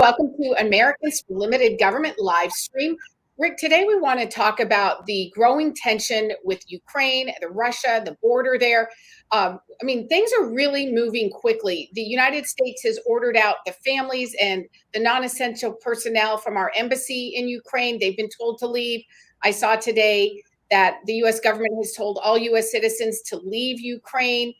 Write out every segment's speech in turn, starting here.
welcome to Americans for Limited Government live stream. Rick, today we want to talk about the growing tension with Ukraine, Russia, the border there. Things are really moving quickly. The United States has ordered out the families and the non-essential personnel from our embassy in Ukraine. They've been told to leave. I saw today that the U.S. government has told all U.S. citizens to leave Ukraine.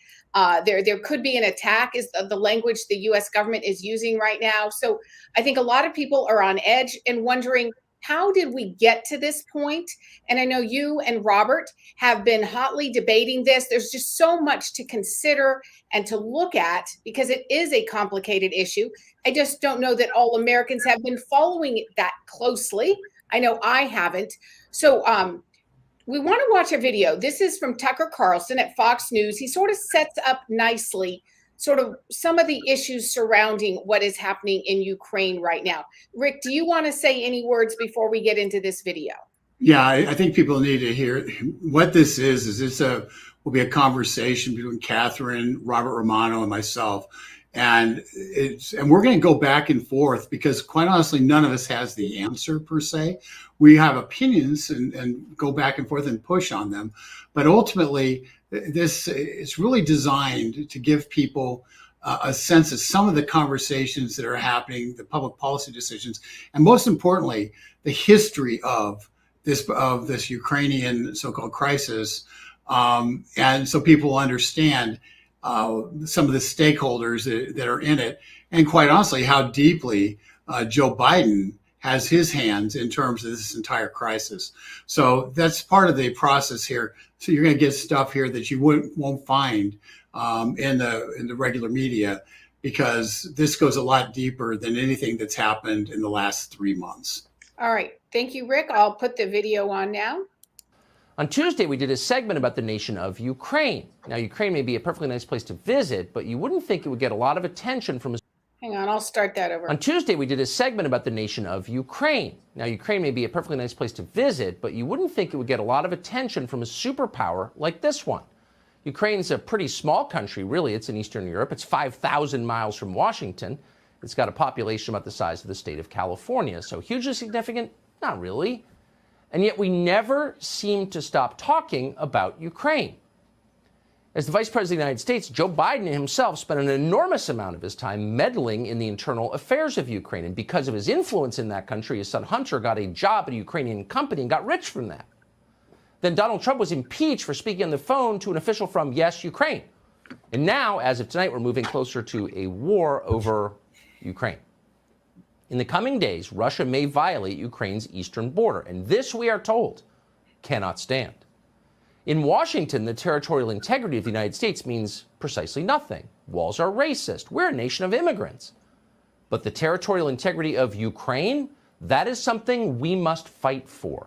There could be an attack is the language the U.S. government is using right now. So I think a lot of people are on edge and wondering, how did we get to this point? And I know you and Robert have been hotly debating this. There's just so much to consider and to look at because it is a complicated issue. I just don't know that all Americans have been following it that closely. I know I haven't. So we want to watch a video. This is from Tucker Carlson at Fox News. He sort of sets up nicely sort of some of the issues surrounding what is happening in Ukraine right now. Rick, do you want to say any words before we get into this video? Yeah, I think people need to hear what this is. Will be a conversation between Catherine, Robert Romano, and myself. And we're going to go back and forth because quite honestly, none of us has the answer per se. We have opinions and go back and forth and push on them. But ultimately, this is really designed to give people a sense of some of the conversations that are happening, the public policy decisions, and most importantly, the history of this Ukrainian so-called crisis. And so people understand some of the stakeholders that are in it, and quite honestly, how deeply Joe Biden has his hands in terms of this entire crisis. So that's part of the process here. So you're going to get stuff here that you won't find in the regular media, because this goes a lot deeper than anything that's happened in the last 3 months. All right. Thank you, Rick. I'll put the video on now. On Tuesday, we did a segment about the nation of Ukraine. Now, Ukraine may be a perfectly nice place to visit, but you wouldn't think it would get a lot of attention from a... Hang on, I'll start that over. On Tuesday, we did a segment about the nation of Ukraine. Now, Ukraine may be a perfectly nice place to visit, but you wouldn't think it would get a lot of attention from a superpower like this one. Ukraine's a pretty small country, really. It's in Eastern Europe. It's 5,000 miles from Washington. It's got a population about the size of the state of California. So hugely significant? Not really. And yet we never seem to stop talking about Ukraine. As the Vice President of the United States, Joe Biden himself spent an enormous amount of his time meddling in the internal affairs of Ukraine. And because of his influence in that country, his son Hunter got a job at a Ukrainian company and got rich from that. Then Donald Trump was impeached for speaking on the phone to an official from, yes, Ukraine. And now, as of tonight, we're moving closer to a war over Ukraine. In the coming days, Russia may violate Ukraine's eastern border, and this, we are told, cannot stand. In Washington, the territorial integrity of the United States means precisely nothing. Walls are racist. We're a nation of immigrants. But the territorial integrity of Ukraine, that is something we must fight for.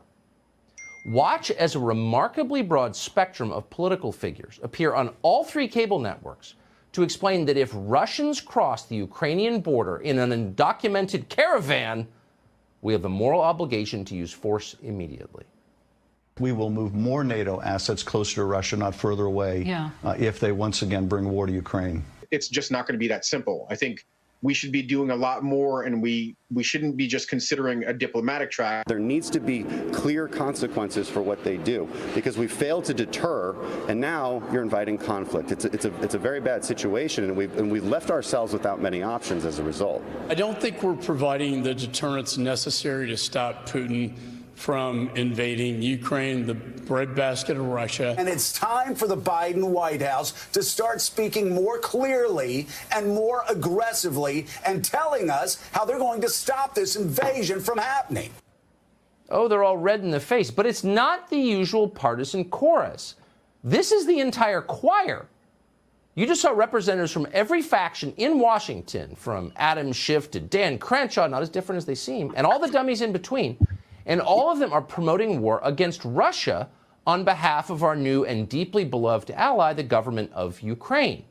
Watch as a remarkably broad spectrum of political figures appear on all three cable networks to explain that if Russians cross the Ukrainian border in an undocumented caravan, we have a moral obligation to use force immediately. We will move more NATO assets closer to Russia, not further away, if they once again bring war to Ukraine. It's just not going to be that simple. I think we should be doing a lot more, and we shouldn't be just considering a diplomatic track. There needs to be clear consequences for what they do, because we failed to deter, and now you're inviting conflict. It's a very bad situation, and we've left ourselves without many options as a result. I don't think we're providing the deterrence necessary to stop Putin from invading Ukraine, the breadbasket of Russia. And it's time for the Biden White House to start speaking more clearly and more aggressively and telling us how they're going to stop this invasion from happening. Oh, they're all red in the face, but it's not the usual partisan chorus. This is the entire choir. You just saw representatives from every faction in Washington, from Adam Schiff to Dan Crenshaw, not as different as they seem, and all the dummies in between. And all of them are promoting war against Russia on behalf of our new and deeply beloved ally, the government of Ukraine.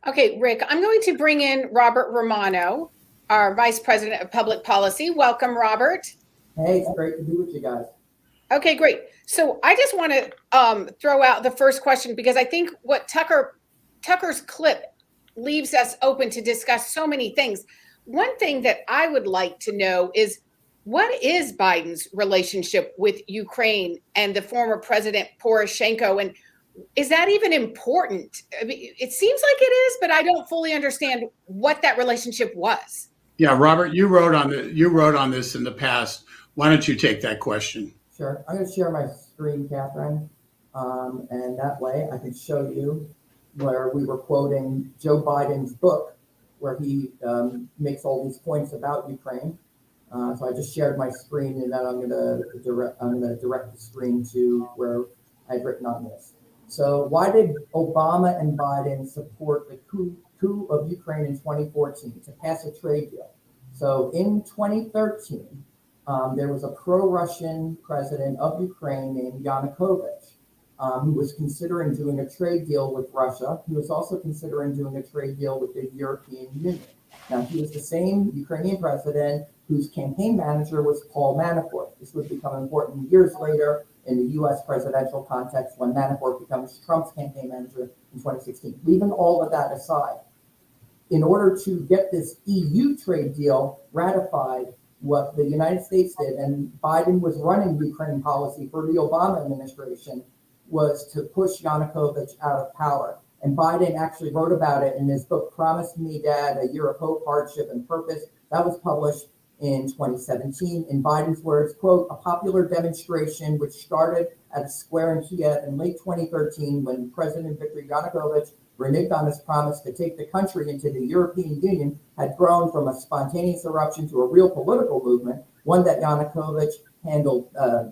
Okay, Rick, I'm going to bring in Robert Romano, our Vice President of Public Policy. Welcome, Robert. Hey, it's great to be with you guys. Okay, great. So I just want to throw out the first question, because I think what Tucker's clip leaves us open to discuss so many things. one thing that I would like to know is, what is Biden's relationship with Ukraine and the former President Poroshenko? And is that even important? I mean, it seems like it is, but I don't fully understand what that relationship was. Yeah, Robert, you wrote on this in the past. Why don't you take that question? Sure. I'm going to share my screen, Catherine, and that way I can show you where we were quoting Joe Biden's book, where he makes all these points about Ukraine. So I just shared my screen, and then I'm going to direct the screen to where I've written on this. So why did Obama and Biden support the coup of Ukraine in 2014 to pass a trade deal? So in 2013, there was a pro-Russian president of Ukraine named Yanukovych, who was considering doing a trade deal with Russia. He was also considering doing a trade deal with the European Union. Now, he was the same Ukrainian president whose campaign manager was Paul Manafort. This would become important years later in the U.S. presidential context when Manafort becomes Trump's campaign manager in 2016. Leaving all of that aside, in order to get this EU trade deal ratified, what the United States did, and Biden was running Ukraine policy for the Obama administration, was to push Yanukovych out of power. And Biden actually wrote about it in his book, Promise Me, Dad, A Year of Hope, Hardship, and Purpose. That was published in 2017. In Biden's words, quote, a popular demonstration which started at a square in Kiev in late 2013 when President Viktor Yanukovych reneged on his promise to take the country into the European Union had grown from a spontaneous eruption to a real political movement, one that Yanukovych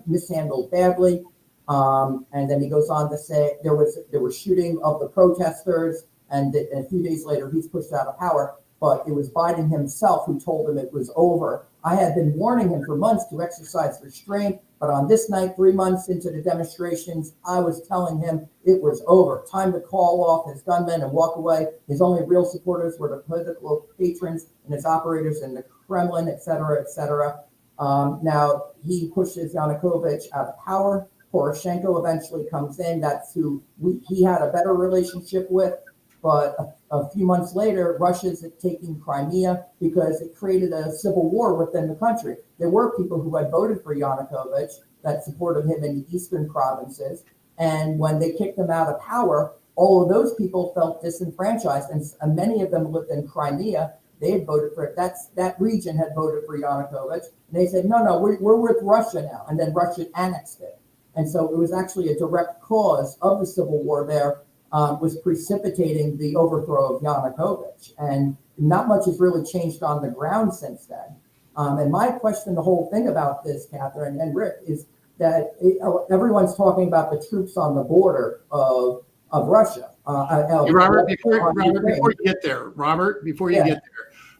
mishandled badly. And then he goes on to say there was shooting of the protesters, and a few days later he's pushed out of power. But it was Biden himself who told him it was over. I had been warning him for months to exercise restraint, but on this night, 3 months into the demonstrations, I was telling him it was over. Time to call off his gunmen and walk away. His only real supporters were the political patrons and his operators in the Kremlin, et cetera, et cetera. Now, he pushes Yanukovych out of power. Poroshenko eventually comes in. That's who he had a better relationship with. But a few months later, Russia's taking Crimea because it created a civil war within the country. There were people who had voted for Yanukovych that supported him in the eastern provinces. And when they kicked him out of power, all of those people felt disenfranchised. And many of them lived in Crimea. They had voted for it. That region had voted for Yanukovych. And they said, no, we're with Russia now. And then Russia annexed it. And so it was actually a direct cause of the civil war there. Was precipitating the overthrow of Yanukovych. And not much has really changed on the ground since then. And my question, the whole thing about this, Catherine and Rick, is that everyone's talking about the troops on the border of Russia. Robert, before you get there,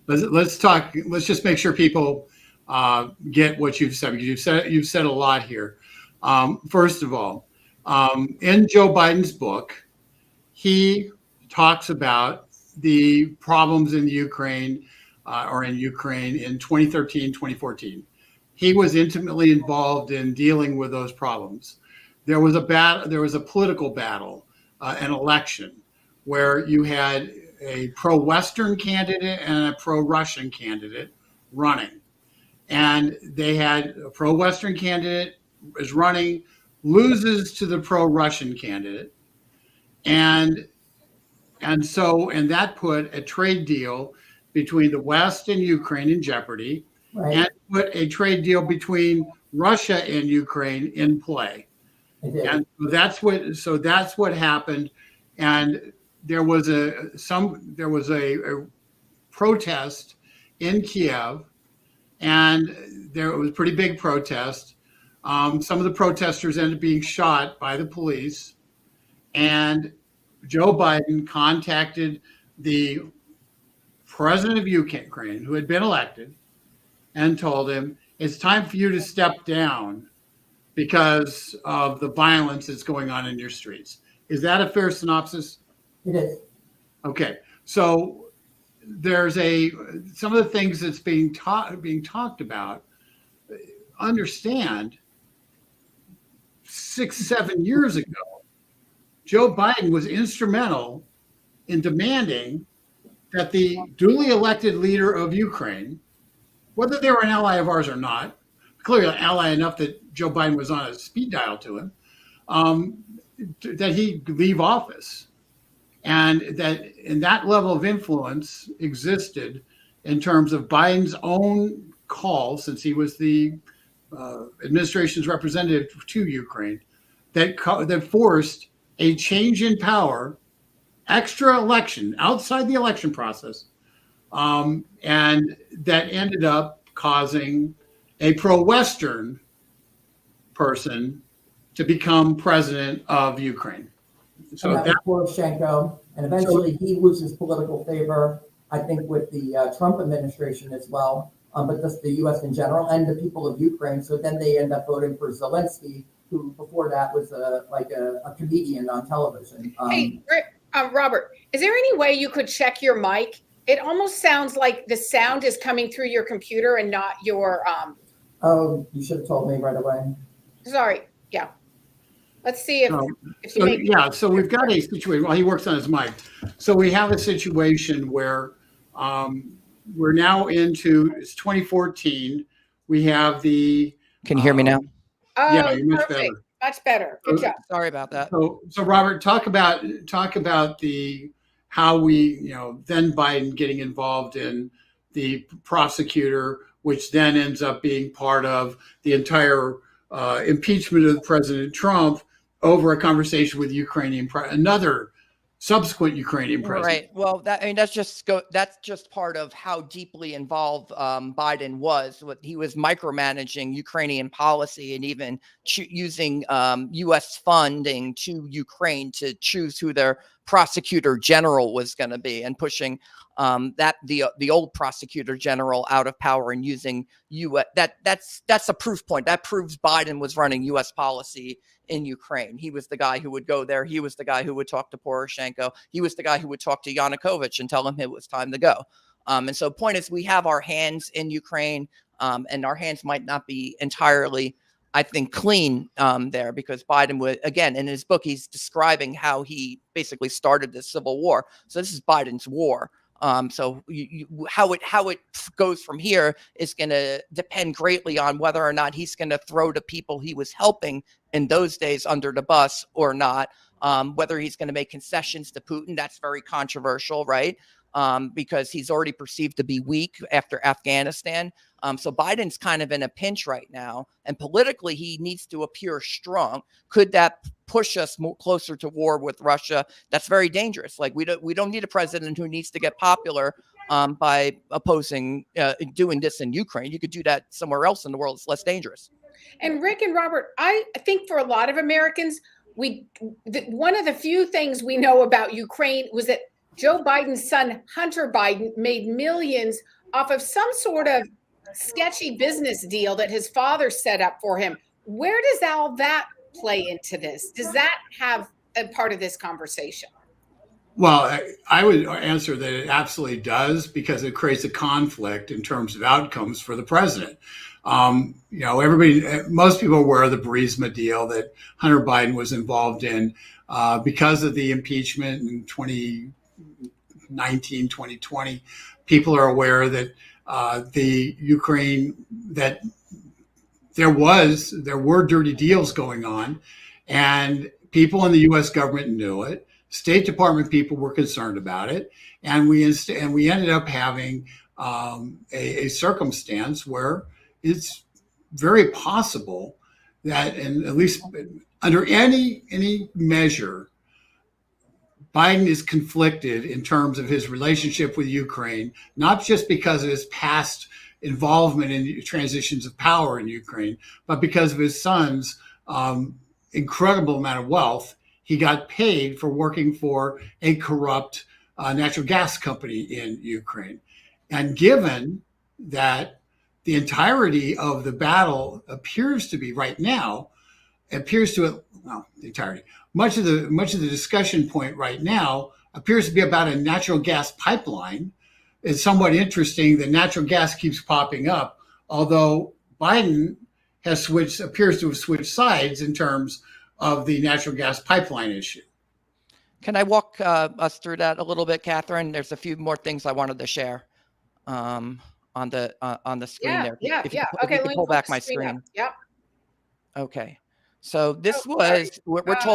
let's talk. Let's just make sure people get what you've said. You've said a lot here. First of all, in Joe Biden's book, he talks about the problems in Ukraine in 2013, 2014. He was intimately involved in dealing with those problems. There was a political battle, an election, where you had a pro-Western candidate and a pro-Russian candidate running. And they had a pro-Western candidate is running, loses to the pro-Russian candidate. And that put a trade deal between the West and Ukraine in jeopardy, right, and put a trade deal between Russia and Ukraine in play. And that's what happened. And there was a protest in Kiev, and there was a pretty big protest. Some of the protesters ended up being shot by the police. And Joe Biden contacted the president of Ukraine, who had been elected, and told him, it's time for you to step down because of the violence that's going on in your streets. Is that a fair synopsis? It is. Okay. So there's some of the things that's being talked about. Understand, 6-7 years ago, Joe Biden was instrumental in demanding that the duly elected leader of Ukraine, whether they were an ally of ours or not, clearly an ally enough that Joe Biden was on a speed dial to him, that he leave office. And that level of influence existed in terms of Biden's own call, since he was the administration's representative to Ukraine, that forced a change in power, extra election, outside the election process, and that ended up causing a pro-Western person to become president of Ukraine. So that was Poroshenko, and eventually he loses political favor, I think, with the Trump administration as well, but just the U.S. in general and the people of Ukraine. So then they end up voting for Zelensky, who before that was a comedian on television. Hey, Robert, is there any way you could check your mic? It almost sounds like the sound is coming through your computer and not your. Oh, you should have told me right away. Sorry. Yeah. Let's see if you make. Yeah. So we've got a situation. Well, he works on his mic. So we have a situation where we're now into it's 2014. We have the. Can you hear me now? Oh, yeah, you're much perfect. better. Much better. Good job. Sorry about that. So Robert, talk about how we, then Biden getting involved in the prosecutor, which then ends up being part of the entire impeachment of President Trump over a conversation with another subsequent Ukrainian president. Right. Well, that's just part of how deeply involved Biden was. He was micromanaging Ukrainian policy and even using U.S. funding to Ukraine to choose who their prosecutor general was going to be, and pushing the old prosecutor general out of power and using U.S. That's a proof point. That proves Biden was running U.S. policy in Ukraine. He was the guy who would go there. He was the guy who would talk to Poroshenko. He was the guy who would talk to Yanukovych and tell him it was time to go. And so point is, we have our hands in Ukraine, and our hands might not be entirely, I think, clean there, because Biden would, again, in his book, he's describing how he basically started this civil war. So this is Biden's war. So how it goes from here is going to depend greatly on whether or not he's going to throw the people he was helping in those days under the bus or not. Whether he's going to make concessions to Putin, that's very controversial, right? Because he's already perceived to be weak after Afghanistan. So Biden's kind of in a pinch right now, and politically he needs to appear strong. Could that push us closer to war with Russia? That's very dangerous. Like we don't need a president who needs to get popular by opposing doing this in Ukraine. You could do that somewhere else in the world. It's less dangerous. And Rick and Robert, I think for a lot of Americans, one of the few things we know about Ukraine was that Joe Biden's son, Hunter Biden, made millions off of some sort of sketchy business deal that his father set up for him. Where does all that play into this? Does that have a part of this conversation? Well, I would answer that it absolutely does, because it creates a conflict in terms of outcomes for the president. Most people are aware of the Burisma deal that Hunter Biden was involved in because of the impeachment in 2019, 2020. People are aware that the Ukraine, that there were dirty deals going on, and people in the U.S. government knew it. State Department people were concerned about it, and we ended up having a circumstance where it's very possible that, and at least under any measure, Biden is conflicted in terms of his relationship with Ukraine, not just because of his past involvement in transitions of power in Ukraine, but because of his son's incredible amount of wealth. He got paid for working for a corrupt natural gas company in Ukraine. And given that the entirety of the battle appears to be right now, much of the discussion point right now appears to be about a natural gas pipeline. It's somewhat interesting that natural gas keeps popping up, although Biden appears to have switched sides in terms of the natural gas pipeline issue. Can I walk us through that a little bit, Catherine? There's a few more things I wanted to share on the screen Yeah, there. yeah, If you, yeah. if Okay, you let could me pull pull the back my screen up. screen. Yep. Okay. So Oh, this sorry. was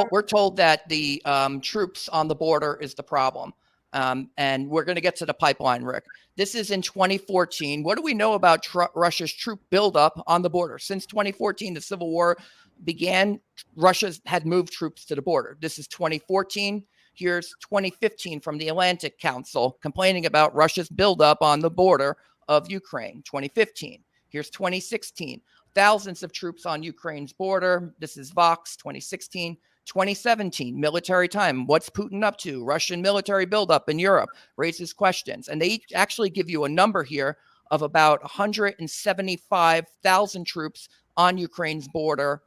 we're told that the troops on the border is the problem. And we're going to get to the pipeline, Rick. This is in 2014. What do we know about Russia's troop buildup on the border? Since 2014, the civil war began, Russia had moved troops to the border. This is 2014. Here's 2015 from the Atlantic Council complaining about Russia's buildup on the border of Ukraine. 2015. Here's 2016. Thousands of troops on Ukraine's border. This is Vox 2016. 2017, military time. What's Putin up to? Russian military buildup in Europe raises questions. And they actually give you a number here of about 175,000 troops on Ukraine's border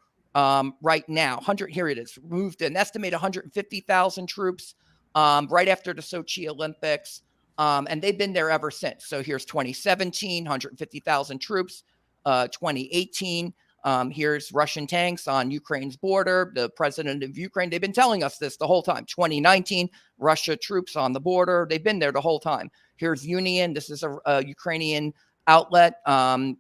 right now. Here it is. Moved an estimated 150,000 troops right after the Sochi Olympics. And they've been there ever since. So here's 2017, 150,000 troops. 2018, here's Russian tanks on Ukraine's border. The president of Ukraine, they've been telling us this the whole time. 2019, Russia troops on the border. They've been there the whole time. Here's Union. This is a Ukrainian outlet.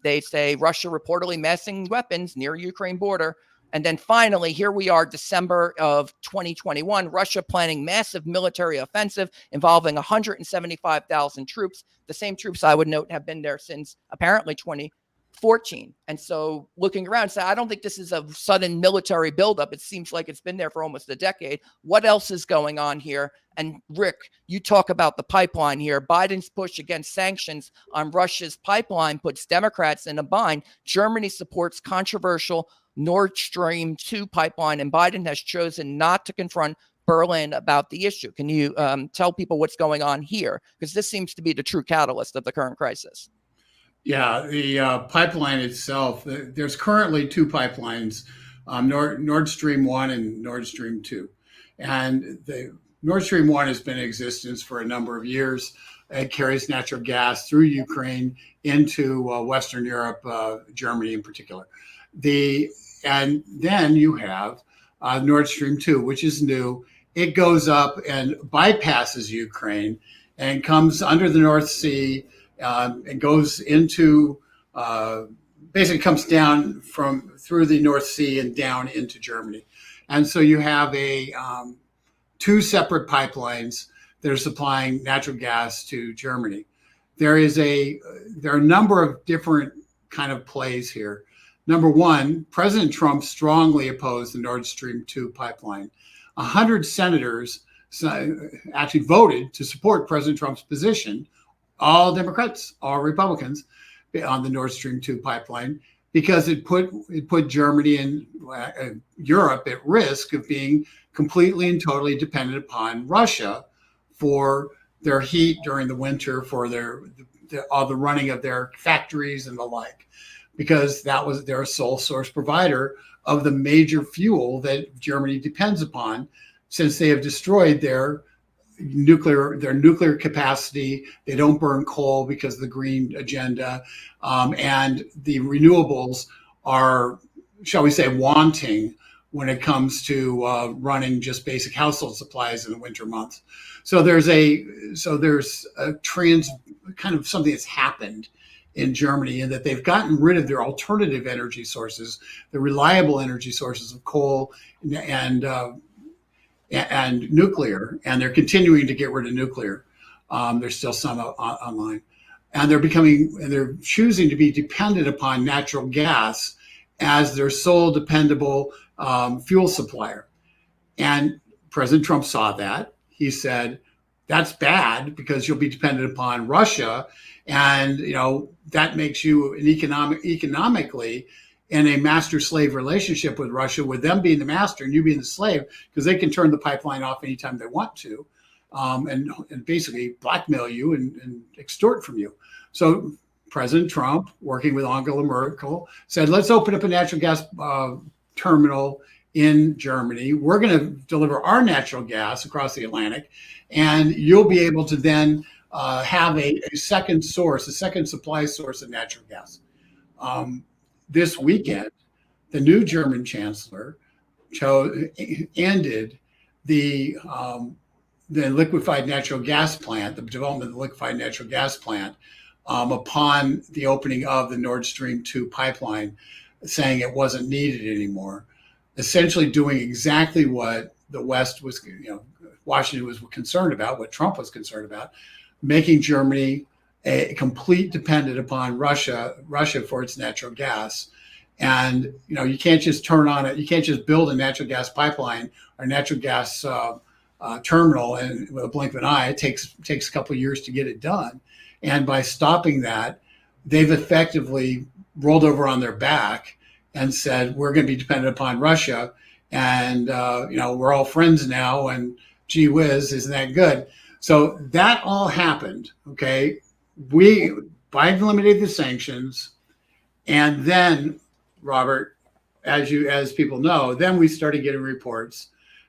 They say Russia reportedly massing weapons near Ukraine border. And then finally, here we are, December of 2021, Russia planning massive military offensive involving 175,000 troops. The same troops, I would note, have been there since apparently 2014. And so looking around, say, I don't think this is a sudden military buildup. It seems like it's been there for almost a decade. What else is going on here? And Rick, you talk about the pipeline here. Biden's push against sanctions on Russia's pipeline puts Democrats in a bind. Germany supports controversial Nord Stream 2 pipeline, and Biden has chosen not to confront Berlin about the issue. Can you tell people what's going on here? Because this seems to be the true catalyst of the current crisis. Yeah, the pipeline itself, there's currently two pipelines, Nord Stream 1 and Nord Stream 2. And the Nord Stream 1 has been in existence for a number of years. It carries natural gas through Ukraine into Western Europe, Germany in particular. And then you have Nord Stream 2, which is new. It goes up and bypasses Ukraine and comes under the North Sea and goes into, basically comes down through the North Sea and down into Germany. And so you have two separate pipelines that are supplying natural gas to Germany. There are a number of different kind of plays here. Number one, President Trump strongly opposed the Nord Stream 2 pipeline. 100 senators actually voted to support President Trump's position, all Democrats, all Republicans, on the Nord Stream 2 pipeline, because it put Germany and Europe at risk of being completely and totally dependent upon Russia for their heat during the winter, for all the running of their factories and the like, because that was their sole source provider of the major fuel that Germany depends upon, since they have destroyed their nuclear capacity. They don't burn coal because of the green agenda, and the renewables are, shall we say, wanting when it comes to running just basic household supplies in the winter months. So there's a kind of something that's happened in Germany, in that they've gotten rid of their alternative energy sources, the reliable energy sources of coal and nuclear, and they're continuing to get rid of nuclear. There's still some online, and they're choosing to be dependent upon natural gas as their sole dependable fuel supplier. And President Trump saw that. He said, that's bad because you'll be dependent upon Russia. And, that makes you economically in a master-slave relationship with Russia, with them being the master and you being the slave, because they can turn the pipeline off anytime they want to, and basically blackmail you and extort from you. So President Trump, working with Angela Merkel, said, let's open up a natural gas terminal in Germany. We're going to deliver our natural gas across the Atlantic, and you'll be able to then have a second supply source of natural gas. This weekend, the new German chancellor ended the the liquefied natural gas plant, the development of the liquefied natural gas plant, upon the opening of the Nord Stream 2 pipeline, saying it wasn't needed anymore, essentially doing exactly what the West was, Washington was concerned about, what Trump was concerned about, making Germany a complete dependent upon Russia for its natural gas. And, you can't just turn on it. You can't just build a natural gas pipeline or natural gas terminal and with a blink of an eye. It takes a couple of years to get it done. And by stopping that, they've effectively rolled over on their back and said, we're going to be dependent upon Russia. And, we're all friends now. And gee whiz, isn't that good? So that all happened. Okay. Biden eliminated the sanctions. And then, Robert, as people know, then we started getting reports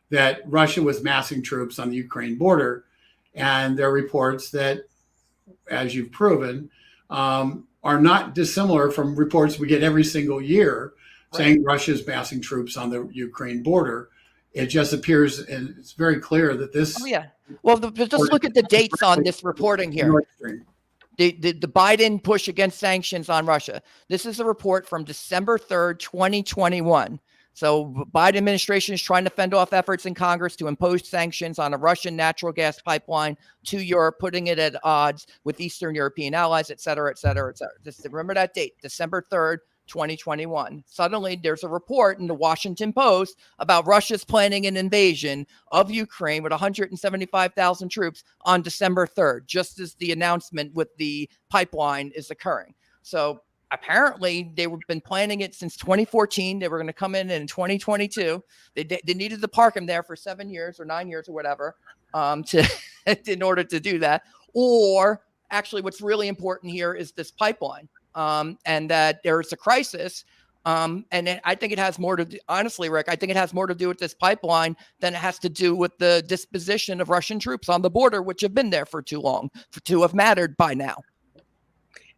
that Russia was massing troops on the Ukraine border. And there are reports that, as you've proven, are not dissimilar from reports we get every single year saying Russia's massing troops on the Ukraine border. It just appears, and it's very clear that this. Oh, yeah. Well, just look at the dates on this reporting here. The Biden push against sanctions on Russia. This is a report from December 3rd, 2021. So Biden administration is trying to fend off efforts in Congress to impose sanctions on a Russian natural gas pipeline to Europe, putting it at odds with Eastern European allies, et cetera, et cetera, et cetera. Just remember that date, December 3rd, 2021. Suddenly, there's a report in the Washington Post about Russia's planning an invasion of Ukraine with 175,000 troops on December 3rd, just as the announcement with the pipeline is occurring. So apparently, they've been planning it since 2014. They were going to come in 2022. They needed to park them there for 7 years or 9 years or whatever in order to do that. Or actually, what's really important here is this pipeline. And that there's a crisis. And I think it has more to do, honestly, Rick, I think it has more to do with this pipeline than it has to do with the disposition of Russian troops on the border, which have been there for too long to have mattered by now.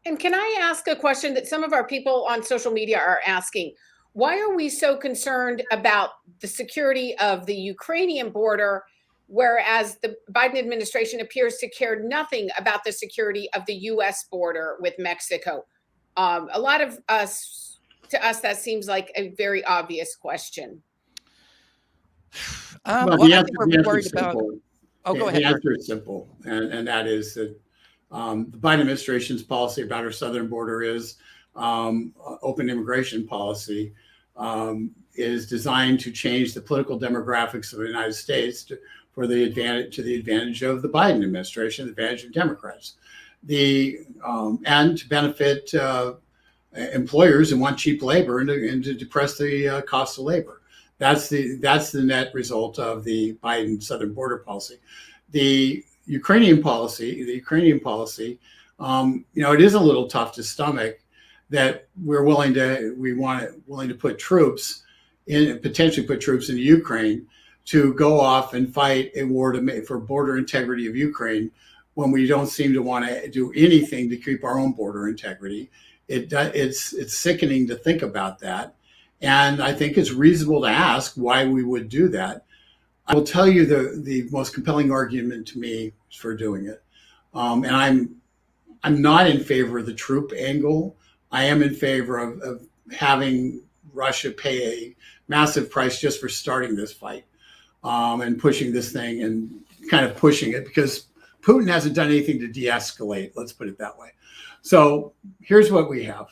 And can I ask a question that some of our people on social media are asking? Why are we so concerned about the security of the Ukrainian border, whereas the Biden administration appears to care nothing about the security of the U.S. border with Mexico? A lot of to us, that seems like a very obvious question. Well, the answer is simple. Go ahead. The answer is simple, and that is that the Biden administration's policy about our southern border is open immigration policy is designed to change the political demographics of the United States to the advantage of the Biden administration, the advantage of Democrats. And to benefit employers who want cheap labor and to depress the cost of labor. That's the net result of the Biden southern border policy. The Ukrainian policy, it is a little tough to stomach that we're willing to put troops in, potentially put troops into Ukraine to go off and fight a war for border integrity of Ukraine, when we don't seem to want to do anything to keep our own border integrity. It's sickening to think about that. And I think it's reasonable to ask why we would do that. I will tell you the most compelling argument to me for doing it. And I'm not in favor of the troop angle. I am in favor of having Russia pay a massive price just for starting this fight and pushing this thing and kind of pushing it, because Putin hasn't done anything to de-escalate, let's put it that way. So here's what we have.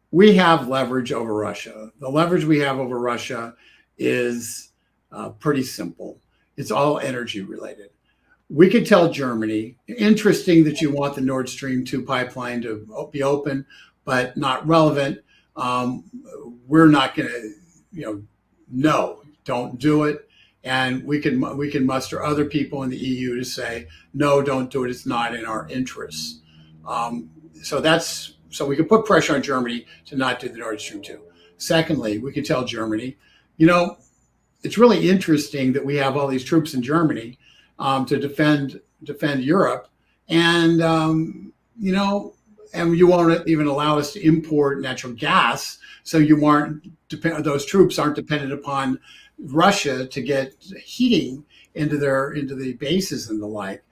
We have leverage over Russia. The leverage we have over Russia is pretty simple. It's all energy related. We could tell Germany, interesting that you want the Nord Stream 2 pipeline to be open, but not relevant. We're not going to, no, don't do it. And we can muster other people in the EU to say, no, don't do it. It's not in our interests. So we can put pressure on Germany to not do the Nord Stream 2. Secondly, we can tell Germany, it's really interesting that we have all these troops in Germany to defend Europe, and and you won't even allow us to import natural gas, so those troops aren't dependent upon Russia to get heating into the bases and the like,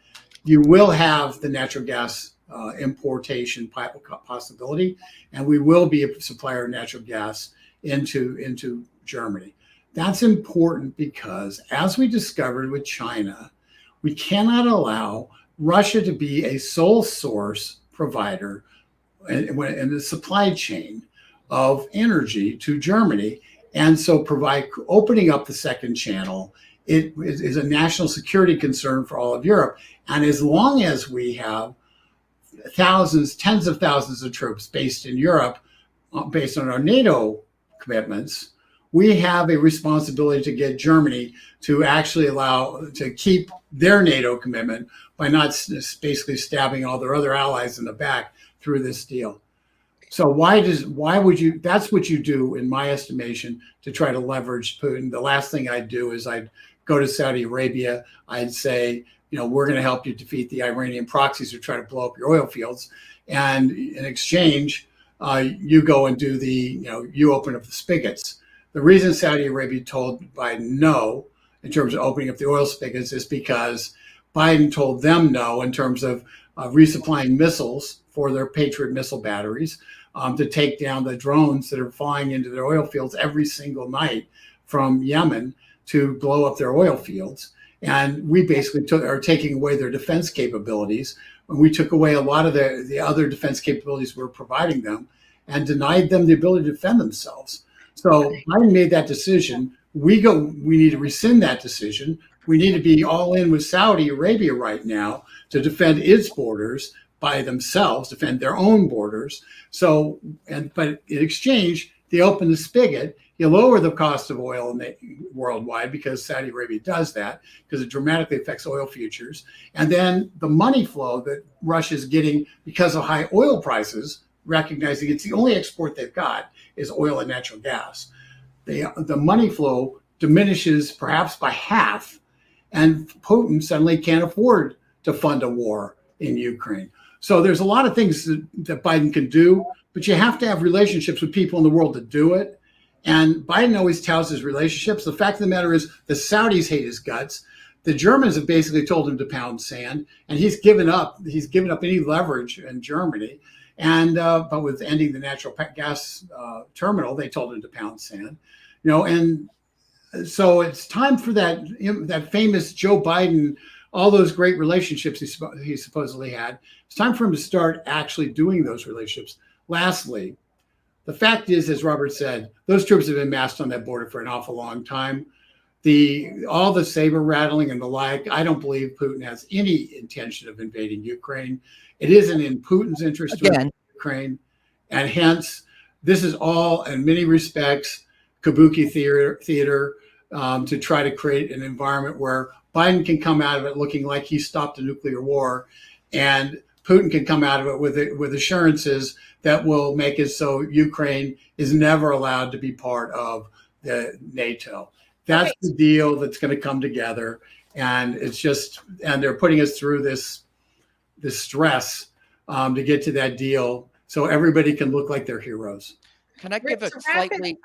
you will have the natural gas importation possibility, and we will be a supplier of natural gas into Germany. That's important because, as we discovered with China, we cannot allow Russia to be a sole source provider in the supply chain of energy to Germany. And so opening up the second channel, it is a national security concern for all of Europe. And as long as we have thousands, tens of thousands of troops based in Europe, based on our NATO commitments, we have a responsibility to get Germany to actually to keep their NATO commitment by not basically stabbing all their other allies in the back through this deal. So that's what you do, in my estimation, to try to leverage Putin. The last thing I'd do is I'd go to Saudi Arabia. I'd say, we're going to help you defeat the Iranian proxies who try to blow up your oil fields. And in exchange, you go and do you open up the spigots. The reason Saudi Arabia told Biden no in terms of opening up the oil spigots is because Biden told them no in terms of resupplying missiles for their Patriot missile batteries to take down the drones that are flying into their oil fields every single night from Yemen to blow up their oil fields. And we basically are taking away their defense capabilities. And we took away a lot of the other defense capabilities we were providing them and denied them the ability to defend themselves. So Biden made that decision. We need to rescind that decision. We need to be all in with Saudi Arabia right now to defend its borders by themselves, defend their own borders. But in exchange, they open the spigot. You lower the cost of oil worldwide because Saudi Arabia does that, because it dramatically affects oil futures. And then the money flow that Russia is getting because of high oil prices, recognizing it's the only export they've got is oil and natural gas. The money flow diminishes perhaps by half, and Putin suddenly can't afford to fund a war in Ukraine. So there's a lot of things that Biden can do, but you have to have relationships with people in the world to do it. And Biden always touts his relationships. The fact of the matter is the Saudis hate his guts. The Germans have basically told him to pound sand, and he's given up any leverage in Germany. And but with ending the natural gas terminal, they told him to pound sand. And so it's time for that famous Joe Biden, all those great relationships he supposedly had. It's time for him to start actually doing those relationships. Lastly, the fact is, as Robert said, those troops have been massed on that border for an awful long time. All the saber rattling and the like, I don't believe Putin has any intention of invading Ukraine. It isn't in Putin's interest to invade Ukraine. And hence, this is all, in many respects, kabuki theater to try to create an environment where Biden can come out of it looking like he stopped a nuclear war, and Putin can come out of it with assurances that will make it so Ukraine is never allowed to be part of the NATO. That's the deal that's going to come together, and they're putting us through this stress to get to that deal, so everybody can look like they're heroes. Can I give a slightly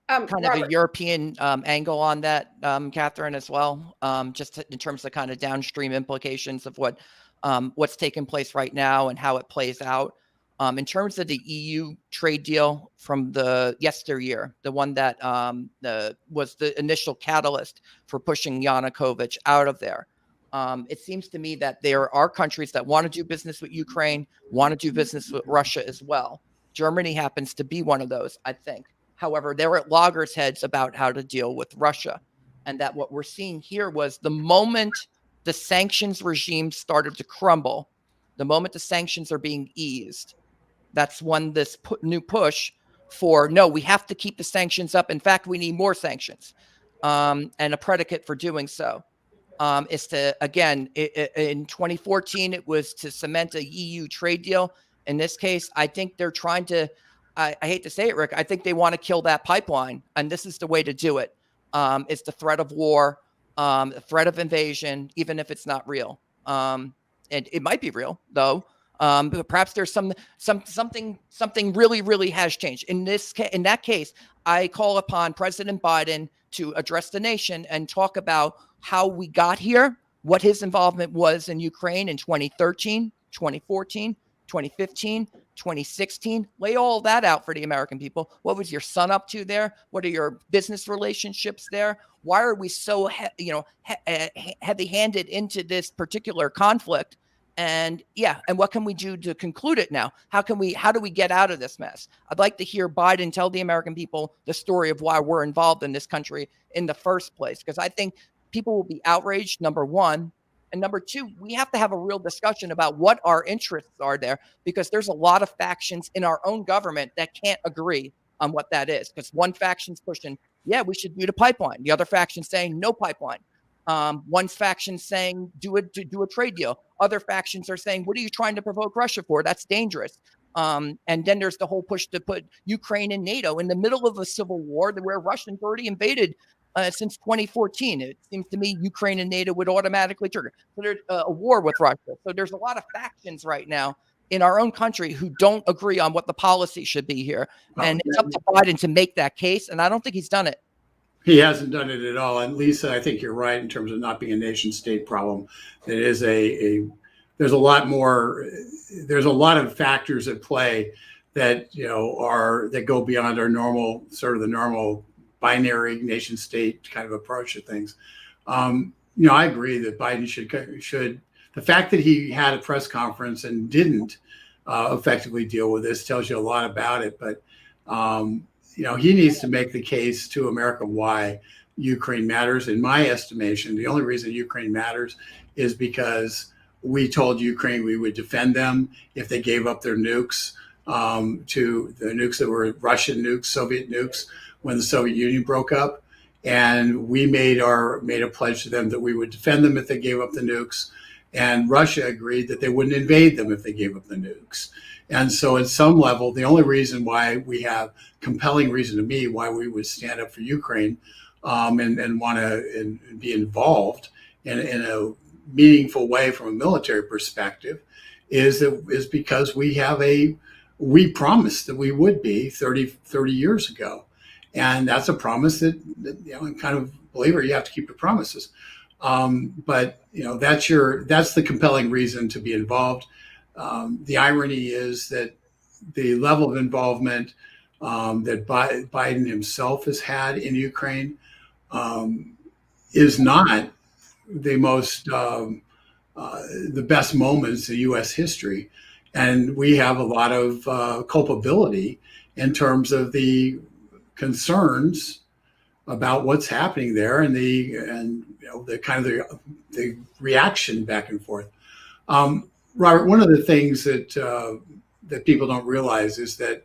kind of a European angle on that, Catherine, as well, just in terms of kind of downstream implications of what's taking place right now and how it plays out. In terms of the EU trade deal from the yesteryear, the one that was the initial catalyst for pushing Yanukovych out of there, it seems to me that there are countries that want to do business with Ukraine, want to do business with Russia as well. Germany happens to be one of those, I think. However, they're at loggerheads about how to deal with Russia. And that what we're seeing here was the moment the sanctions regime started to crumble, the moment the sanctions are being eased, that's when this new push for, no, we have to keep the sanctions up. In fact, we need more sanctions. And a predicate for doing so is to, again, in 2014, it was to cement a EU trade deal. In this case, I think they're trying to, I hate to say it, Rick, I think they want to kill that pipeline. And this is the way to do it. It's the threat of war, the threat of invasion, even if it's not real. And it might be real, though. But perhaps there's something really, really has changed. In that case, I call upon President Biden to address the nation and talk about how we got here, what his involvement was in Ukraine in 2013, 2014, 2015, 2016. Lay all that out for the American people. What was your son up to there? What are your business relationships there? Why are we so heavy-handed into this particular conflict? And what can we do to conclude it now? How do we get out of this mess? I'd like to hear Biden tell the American people the story of why we're involved in this country in the first place, because I think people will be outraged, number one. And number two, we have to have a real discussion about what our interests are there, because there's a lot of factions in our own government that can't agree on what that is. Because one faction's pushing, we should do the pipeline. The other faction's saying no pipeline. One faction saying do a trade deal. Other factions are saying, what are you trying to provoke Russia for? That's dangerous. And then there's the whole push to put Ukraine and NATO in the middle of a civil war where Russia's already invaded since 2014. It seems to me Ukraine and NATO would automatically trigger. So there's a war with Russia. So there's a lot of factions right now in our own country who don't agree on what the policy should be here. And it's up to Biden to make that case. And I don't think he's done it. He hasn't done it at all. And Lisa, I think you're right in terms of not being a nation state problem. It is there's a lot more, there's a lot of factors at play that, that go beyond our normal, sort of the normal binary nation state kind of approach to things. I agree that Biden should, the fact that he had a press conference and didn't effectively deal with this tells you a lot about it. But, he needs to make the case to America why Ukraine matters. In my estimation, the only reason Ukraine matters is because we told Ukraine we would defend them if they gave up their nukes to the nukes that were Russian nukes, Soviet nukes, when the Soviet Union broke up. And we made a pledge to them that we would defend them if they gave up the nukes. And Russia agreed that they wouldn't invade them if they gave up the nukes. And so at some level, the only reason why we have compelling reason to me why we would stand up for Ukraine and want to be involved in a meaningful way from a military perspective is because we promised that we would be 30 years ago. And that's a promise that I'm kind of a believer, you have to keep your promises. But that's the compelling reason to be involved. The irony is that the level of involvement that Biden himself has had in Ukraine is not the most the best moments in U.S. history, and we have a lot of culpability in terms of the concerns about what's happening there and the kind of the reaction back and forth. Robert, one of the things that people don't realize is that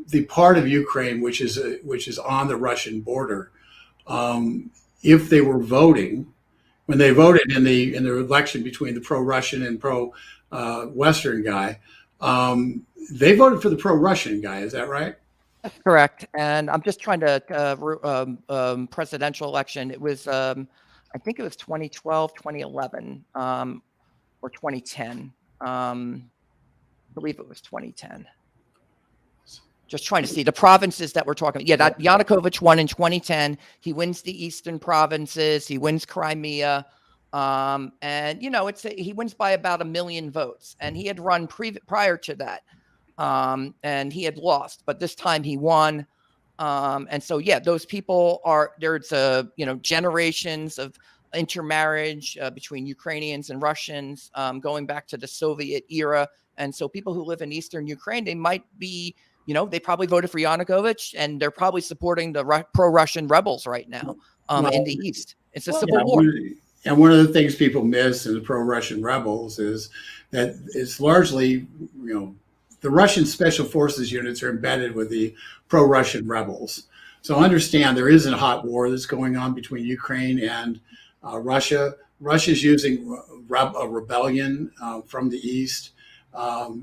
the part of Ukraine which is on the Russian border, if they were voting, when they voted in the election between the pro-Russian and pro-Western guy, they voted for the pro-Russian guy. Is that right? That's correct. And I'm just trying to presidential election. It was I think it was 2012, 2011. Or 2010. I believe it was 2010. Just trying to see the provinces that we're talking about. That Yanukovych won in 2010. He wins the eastern provinces. He wins Crimea. And he wins by about 1 million votes. And he had run prior to that. And he had lost, but this time he won. And so, those people there's generations of intermarriage between Ukrainians and Russians going back to the Soviet era. And so people who live in Eastern Ukraine, they might be, they probably voted for Yanukovych and they're probably supporting the pro-Russian rebels right now in the East. It's a civil war. And one of the things people miss in the pro-Russian rebels is that it's largely, the Russian special forces units are embedded with the pro-Russian rebels. So understand there is a hot war that's going on between Ukraine and Russia. Russia's using a rebellion from the east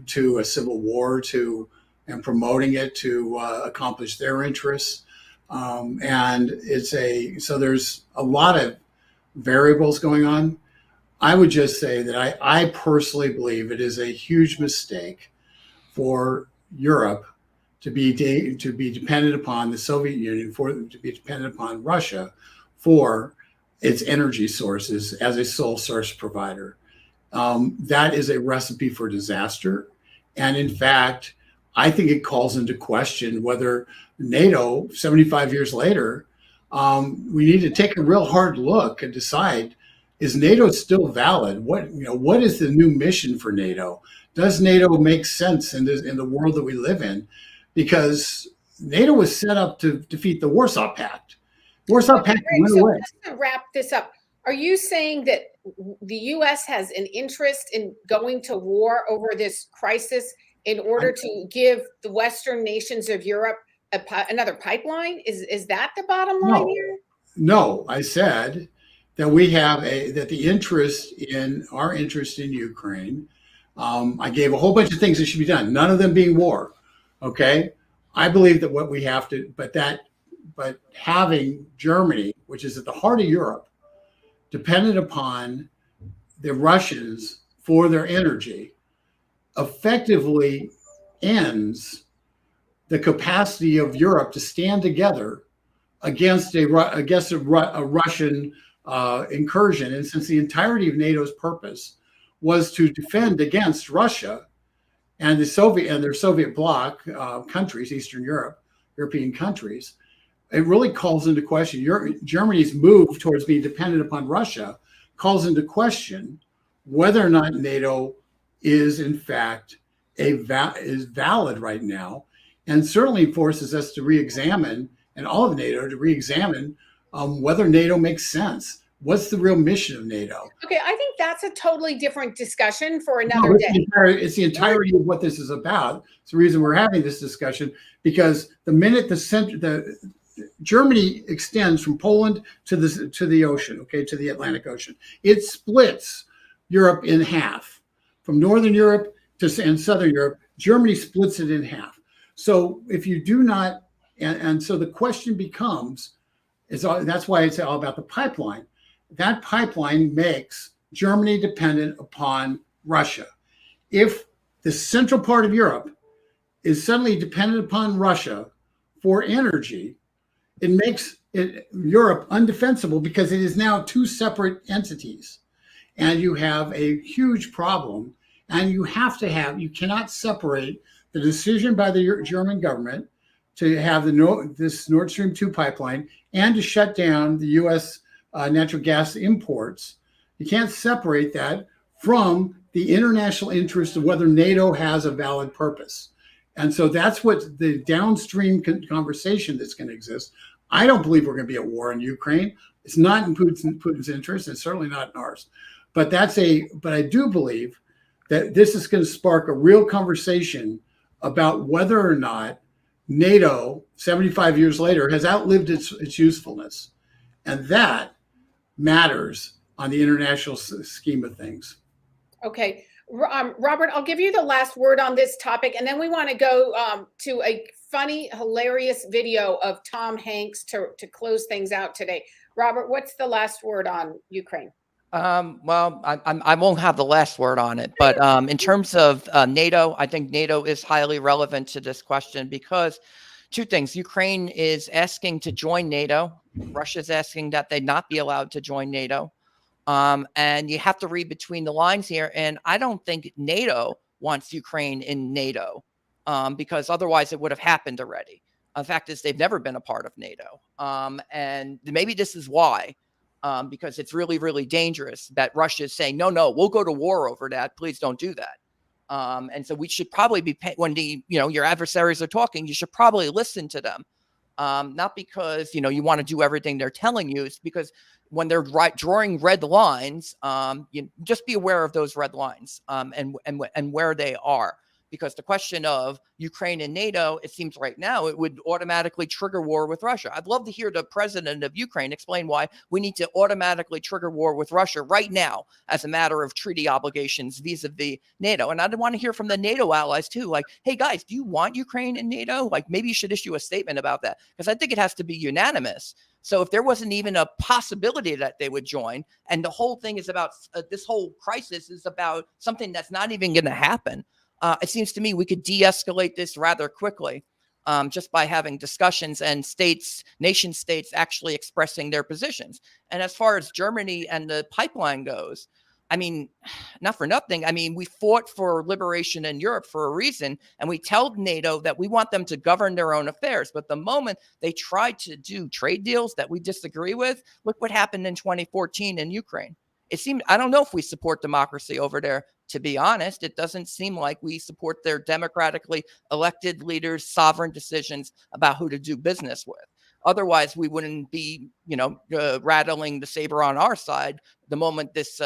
to a civil war and promoting it to accomplish their interests. And so there's a lot of variables going on. I would just say that I personally believe it is a huge mistake for Europe to be dependent upon the Soviet Union, to be dependent upon Russia for its energy sources as a sole source provider. That is a recipe for disaster. And in fact, I think it calls into question whether NATO, 75 years later, we need to take a real hard look and decide, is NATO still valid? What is the new mission for NATO? Does NATO make sense in the world that we live in? Because NATO was set up to defeat the Warsaw Pact. Warsaw Pact went away. Just to wrap this up, are you saying that the U.S. has an interest in going to war over this crisis in order to give the Western nations of Europe another pipeline? Is that the bottom line here? No, I said that we have our interest in Ukraine. I gave a whole bunch of things that should be done, none of them being war. Okay. I believe that what we have to, but having Germany, which is at the heart of Europe, dependent upon the Russians for their energy, effectively ends the capacity of Europe to stand together against a Russian incursion. And since the entirety of NATO's purpose was to defend against Russia and their Soviet bloc countries, Eastern European countries, it really calls into question Germany's move towards being dependent upon Russia, calls into question whether or not NATO is in fact is valid right now, and certainly forces us to re-examine, and all of NATO to re-examine whether NATO makes sense. What's the real mission of NATO? Okay, I think that's a totally different discussion for another day. It's the entirety of what this is about. It's the reason we're having this discussion, because the minute Germany extends from Poland to the ocean, to the Atlantic Ocean, it splits Europe in half. From Northern Europe and Southern Europe, Germany splits it in half. So if you do not, and so the question becomes, that's why it's all about the pipeline. That pipeline makes Germany dependent upon Russia. If the central part of Europe is suddenly dependent upon Russia for energy, it makes Europe undefensible, because it is now two separate entities. And you have a huge problem. And you cannot separate the decision by the German government to have this Nord Stream 2 pipeline and to shut down the U.S. Natural gas imports. You can't separate that from the international interest of whether NATO has a valid purpose. And so that's what the downstream conversation that's going to exist. I don't believe we're going to be at war in Ukraine. It's not in Putin's interest, and certainly not in ours. But I do believe that this is going to spark a real conversation about whether or not NATO, 75 years later, has outlived its usefulness. And that matters on the international scheme of things. Okay. Robert, I'll give you the last word on this topic, and then we want to go to a funny, hilarious video of Tom Hanks to close things out today. Robert, what's the last word on Ukraine? Well, I won't have the last word on it, but in terms of NATO, I think NATO is highly relevant to this question, because two things: Ukraine is asking to join NATO, Russia's asking that they not be allowed to join NATO, and you have to read between the lines here. And I don't think NATO wants Ukraine in NATO, because otherwise it would have happened already. The fact is, they've never been a part of NATO, and maybe this is why. Because it's really, really dangerous that Russia is saying, no, we'll go to war over that. Please don't do that. And so we should probably be when your adversaries are talking, you should probably listen to them. Not because, you want to do everything they're telling you. It's because when they're drawing red lines, you just be aware of those red lines and where they are. Because the question of Ukraine and NATO, it seems right now it would automatically trigger war with Russia. I'd love to hear the president of Ukraine explain why we need to automatically trigger war with Russia right now as a matter of treaty obligations vis-a-vis NATO. And I'd want to hear from the NATO allies too. Like, hey guys, do you want Ukraine in NATO? Like, maybe you should issue a statement about that, because I think it has to be unanimous. So if there wasn't even a possibility that they would join, and the whole thing is about this whole crisis is about something that's not even going to happen. It seems to me we could de-escalate this rather quickly. just by having discussions and nation states actually expressing their positions. And as far as Germany and the pipeline goes, I mean, not for nothing. I mean, we fought for liberation in Europe for a reason, and we tell NATO that we want them to govern their own affairs. But the moment they try to do trade deals that we disagree with, look what happened in 2014 in Ukraine. It seemed, I don't know if we support democracy over there, to be honest. It doesn't seem like we support their democratically elected leaders' sovereign decisions about who to do business with. Otherwise, we wouldn't be, rattling the saber on our side the moment this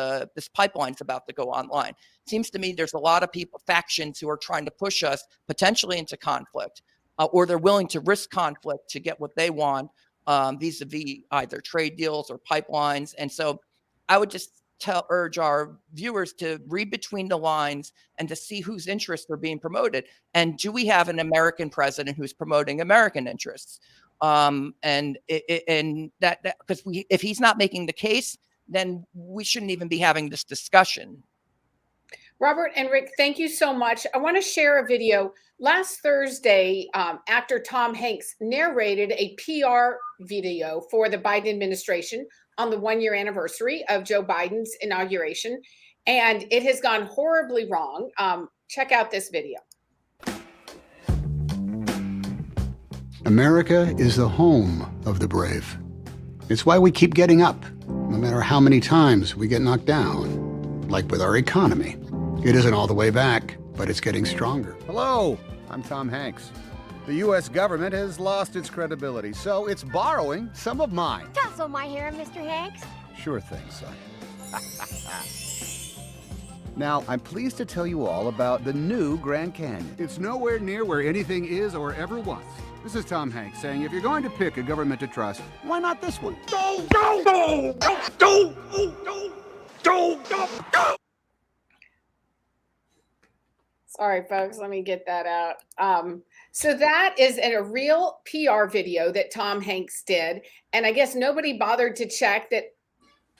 pipeline's about to go online. It seems to me there's a lot of factions who are trying to push us potentially into conflict, or they're willing to risk conflict to get what they want, vis-a-vis either trade deals or pipelines. And so I would just urge our viewers to read between the lines and to see whose interests are being promoted. And do we have an American president who's promoting American interests? And that because if he's not making the case, then we shouldn't even be having this discussion. Robert and Rick, thank you so much. I want to share a video. Last Thursday, actor Tom Hanks narrated a PR video for the Biden administration on the 1-year anniversary of Joe Biden's inauguration, and it has gone horribly wrong. Check out this video. America is the home of the brave. It's why we keep getting up, no matter how many times we get knocked down. Like with our economy. It isn't all the way back, but it's getting stronger. Hello, I'm Tom Hanks. The U.S. government has lost its credibility, so it's borrowing some of mine. Tussle my hair, Mr. Hanks. Sure thing, son. Now, I'm pleased to tell you all about the new Grand Canyon. It's nowhere near where anything is or ever was. This is Tom Hanks saying, if you're going to pick a government to trust, why not this one? Sorry, folks, let me get that out. So that is a real PR video that Tom Hanks did. And I guess nobody bothered to check that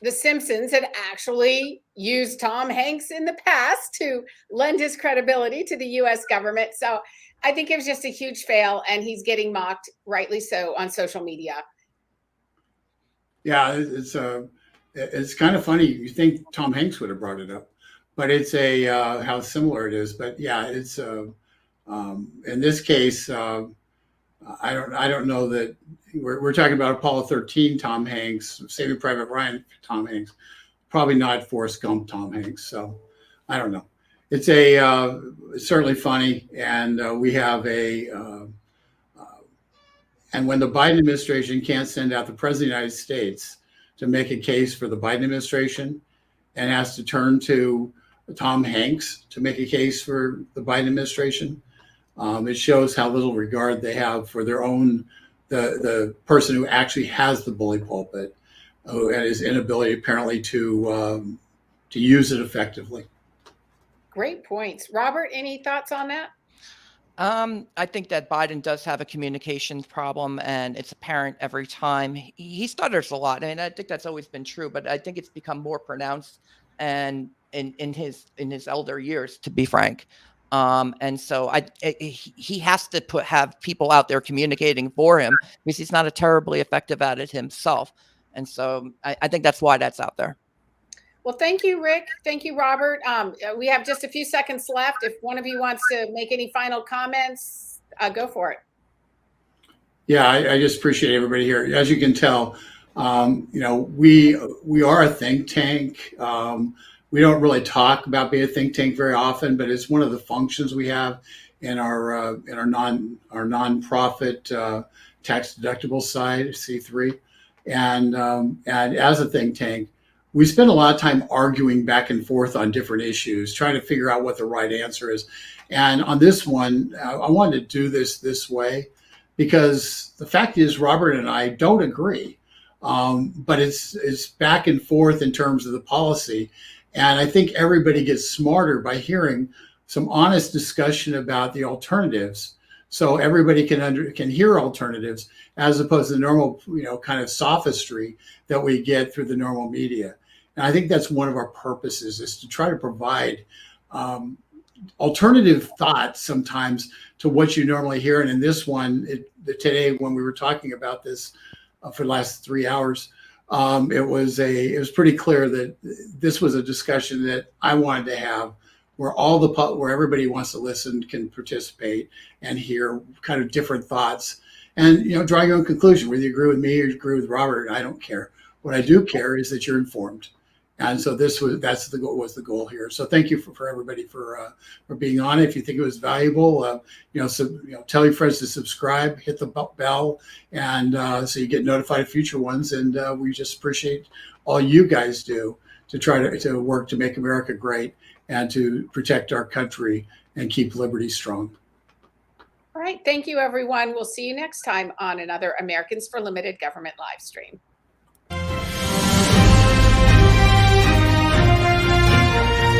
The Simpsons had actually used Tom Hanks in the past to lend his credibility to the U.S. government. So I think it was just a huge fail, and he's getting mocked, rightly so, on social media. Yeah, it's kind of funny. You think Tom Hanks would have brought it up, but it's how similar it is. But yeah, it's in this case, I don't know that we're talking about Apollo 13 Tom Hanks, Saving Private Ryan Tom Hanks, probably not Forrest Gump Tom Hanks. So I don't know. It's it's certainly funny, and we have and when the Biden administration can't send out the president of the United States to make a case for the Biden administration and has to turn to Tom Hanks to make a case for the Biden administration, it shows how little regard they have for their own, the person who actually has the bully pulpit, and his inability apparently to use it effectively. Great points. Robert, any thoughts on that? I think that Biden does have a communications problem, and it's apparent every time. He stutters a lot. I mean, I think that's always been true, but I think it's become more pronounced and in his elder years, to be frank. And so he has to have people out there communicating for him, because he's not terribly effective at it himself. And so I think that's why that's out there. Well, thank you, Rick. Thank you, Robert. We have just a few seconds left. If one of you wants to make any final comments, go for it. Yeah, I just appreciate everybody here. As you can tell, we are a think tank. We don't really talk about being a think tank very often, but it's one of the functions we have in our nonprofit tax deductible side, C3, and as a think tank, we spend a lot of time arguing back and forth on different issues, trying to figure out what the right answer is. And on this one, I wanted to do this way because the fact is Robert and I don't agree, but it's back and forth in terms of the policy. And I think everybody gets smarter by hearing some honest discussion about the alternatives, so everybody can hear alternatives as opposed to the normal, kind of sophistry that we get through the normal media. And I think that's one of our purposes, is to try to provide alternative thoughts sometimes to what you normally hear. And in this one, today when we were talking about this for the last 3 hours, it was pretty clear that this was a discussion that I wanted to have, where where everybody wants to listen can participate and hear kind of different thoughts, and draw your own conclusion. Whether you agree with me or you agree with Robert, I don't care. What I do care is that you're informed. And so that's the goal here. So thank you for everybody for being on it. If you think it was valuable, tell your friends to subscribe, hit the bell, and so you get notified of future ones. And we just appreciate all you guys do to try to work to make America great and to protect our country and keep liberty strong. All right. Thank you, everyone. We'll see you next time on another Americans for Limited Government live stream.